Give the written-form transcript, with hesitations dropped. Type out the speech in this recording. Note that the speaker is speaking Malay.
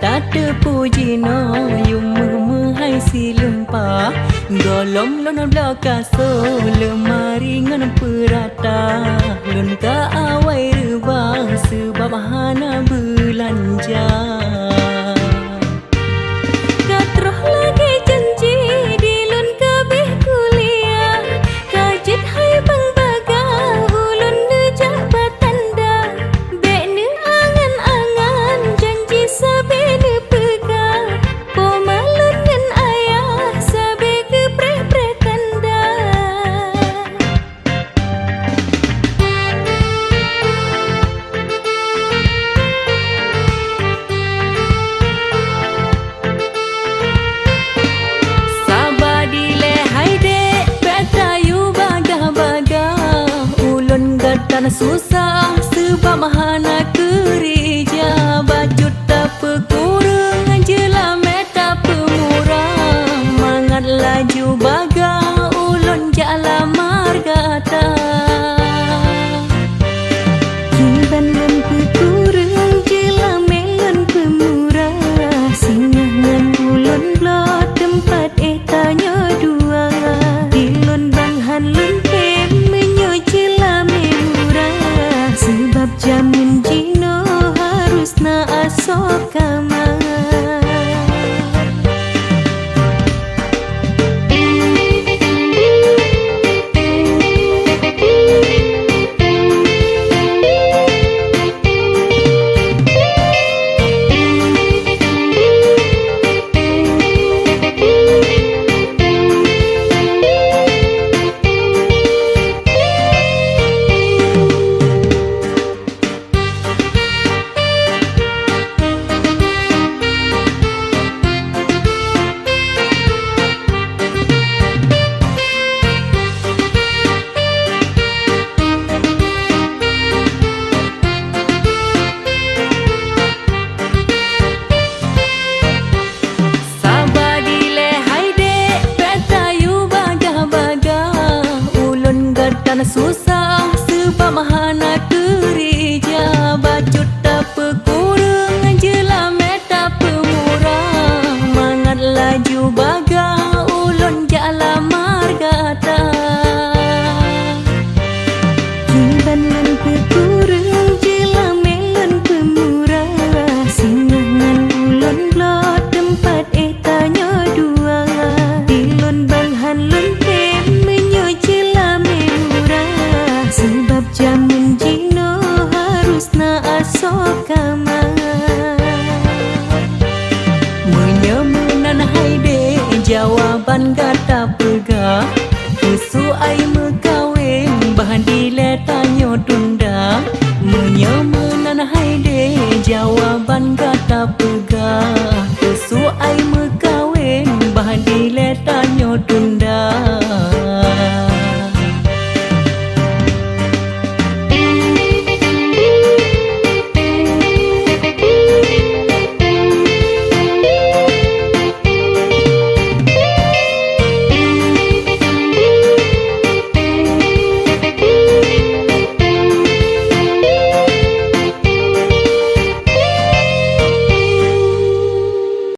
Tata puji no Yung hai silum pa Golom lon belaka so Lemari ngan perata Lun ka awai rubang Sebab hana belanja Katroh lagi janji Di lun kabeh kuliah Kajit hai bang baga Ulun nejak batanda Bek ne angan-angan Janji sabe ne pegang Pomalun ngan ayah Sabe ke preh-preh tanda Tan susah sebab hana kerja baju tak pekurang jela meta pemurah mangat laju baga ulun jala margata kimban lem pekurang jela melon pemurah singangan ulun blot tempat tanya dua dilun banghan lun sebab jamin jino harus na asok kamar susah sebab hana kerja baju tak pekurang jela meta pemurah mangat laju baga ulun jala margata kimban lan pekurang jela melon pemurah singangan ulun blot tempat tanya dua dilun banghan lun sebab jamin jino harus na asok kamar menyemenan haide jawaban kata pega usu ai mekawin bahan dile tanyo tunda menyemenan haide jawaban kata pega